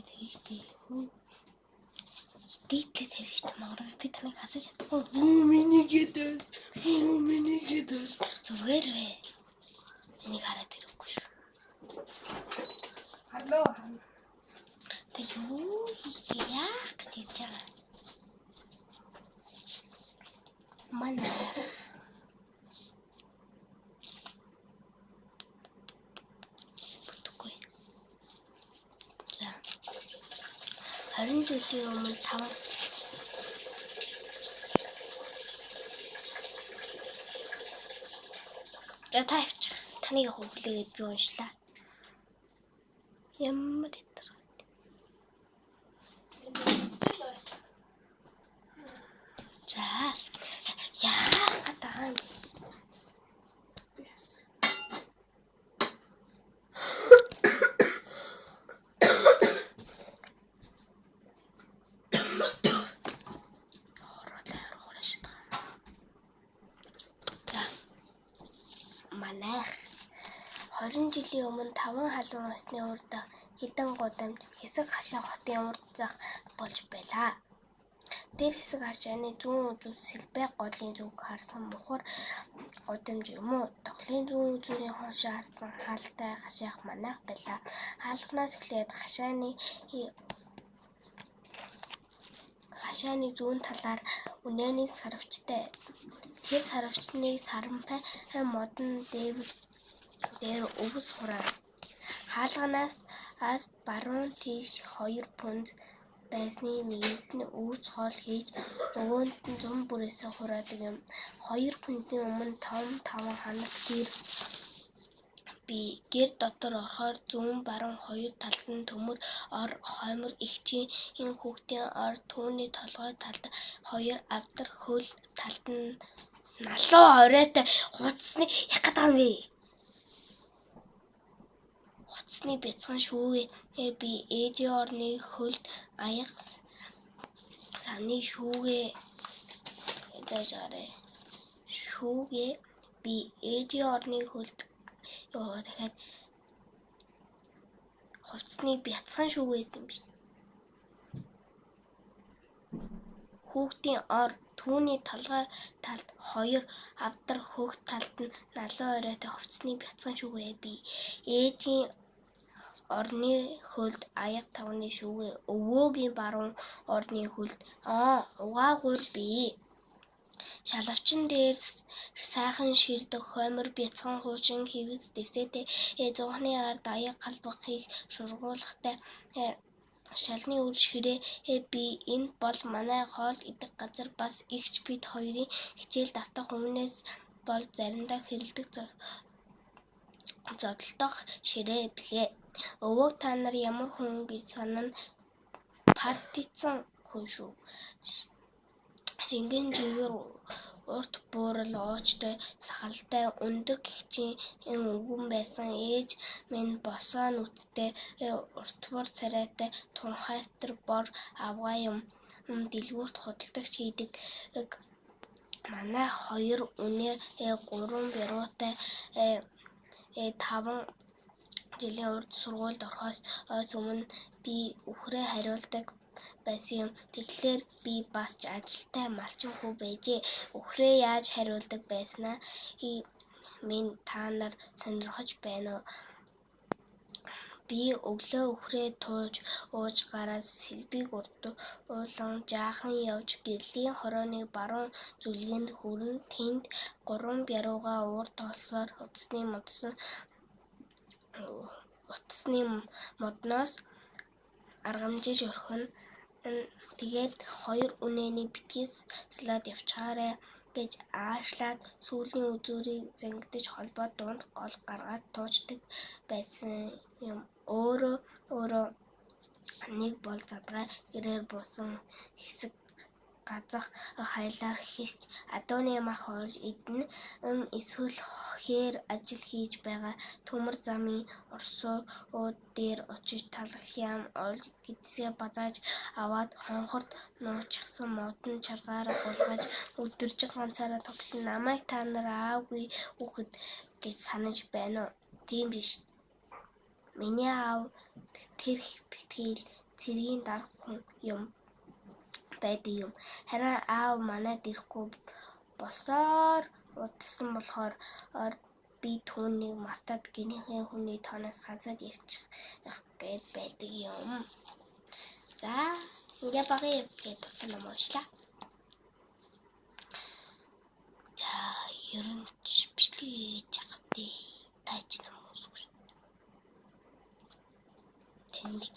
Дийтэй тавьжтэй. Дийтэй тавьжтэй магадгүй би таныг хасаж чадахгүй. Миний гэдэг. Зүгээр вэ. Энийг хараад ирэхгүй шүү. Алло. Тэ юу яах гэж хийж байгаа. Манай бүтгүй. За. 20 жилийн өмнө 5 За тавьч. Таны хөвлөгээд би уншлаа. Ямар энэ. За. Яах гэдэг юм. Манайх 20 жилийн өмнө 5 халуун усны урд хэдэн гудамж хэсэг хашаа хотын урд зах болж байлаа. Тэр хэсэг хашааны зүүн үзүүр Сэлбэ голын зүг харсан мухар гудамж юм уу? Тоглын зүүн үзүүрийн хойшоо харсан хаалтай хашаах манайх байлаа. Хаалганаас эхлээд хашааны зүүн талаар үнэний сарвчтай. Тэр сарвчны саранпай модон дээр өвс хураа. Хаалганаас баруун тийш 2 пунц байсны нэгэнд нь өвс хоол хийж нөгөөнд нь зам бүрээсээ хураадаг юм. 2 пунктын өмнө том таван ханаг гэр дотор орохоор зүүн баруун 2 талд нь төмөр ор хоймор эгчийн хүүхдийн ор түүний толгой талд 2 авдар хөл талд нь налуу оройтой хуцсны яг гэдэг юм бэ. Хуцсны бяцхан шүүгээ би ээжийн орны хөлд аяг саны шүүгээ би ээжийн орны хөлд дахиад хувцсны бяцхан шүүгээсэн биш. Хүүхдийн ор түүний толгой талд 2 авдар хөх талд нь налуу оройтой хувцсны бяцхан шүүгээ би ээжийн орны хөлд аяг тавны шүүгээ өвөөгийн баруун орны хөлд угаагуул би шалавчин дээр сайхан ширдэг хоймор бяцхан хуучин хэвс дэвсээтэй зуухны ард аяг галбахыг шургуулгатай шалны үр ширээ би энд бол манай хоол идэх газар бас эгч бид хоёрын хичээл давтах өмнөөс бол заримдаа хэрэлдэх зодтолдох ширээ билээ. Өвөөг та нар ямар хүн гэж санана партицсан хүн шүү. Жингэн жигэр урт буурал оочтой сахалтай өндөр гэгчийн өвгөн байсан ээж минь босоо нүдтэй уртбар царайтай тунхайтар бор авгаа юм дэлгүүрт худалдагч хийдэг. Манай 2 үнээр 3 бяруутай 5 жилийн урд сургуульд орохоос өмнө би үхрээ хариулдаг байсан юм. Тэгэхээр би бас ажилтай малчин хүү байжээ. Үхрээ яаж хариулдаг байснаа минь та нар сонирхож байна уу? Би өглөө үхрээ ууж гараад сэлбийг урдуулан жаахан явж гэрлийн хорооны баруун зүлгэнд хүрэн тэнд 3 бяруугаа урд толсоор утасны модноос аргамжиж орхино. Тэгээд 2 үнэний битгий салаад явчихаарай гэж аашлаад сүүлийн үзүүрийг зангидаж холбоод дунд гол гаргаад туучдаг байсан юм. Өөрөө нэг бол задгай гэрээр буусан хэсэг газах хайлаар хисч адууны мах олж идэнэ. Эсвэл хээр ажил хийж байгаа төмөр замын орсууд дээр очиж талах яам олж гидсээ базааж аваад хонхорт нуучихсан модон чаргаараа булгаж өдөржин ганцаараа тоглоно. Намайг та нар аавгүй хүүхэд гэж санаж байна уу? Тийм биш. Миний аав тэр битгийл цэргийн дарга хүн юм байдаг юм. Харин аав манайд ирэхгүй босоор удсан болохоор би түүнийг мартаад гинийхээ хүний тооноос хансаад ярьчих гээд байдаг юм. За ингээ багын гээд ном уншлаа. За ер нь бичлэг хийж байгаа дээ. Таач ном уусгүй. Тэнийг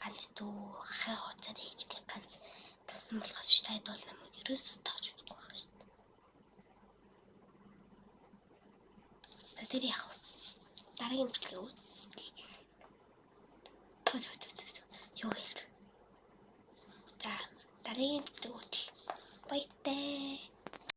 ганц дүү хахаа хуцаад ээжтэй ганц тасан болохоос ш таад бол намайг ерөөсөө тааж үзгүй байгаа ш. За тэр яах вэ? Дараагийн бичлэгээ үз. Юу хэлж вэ? За дараагийн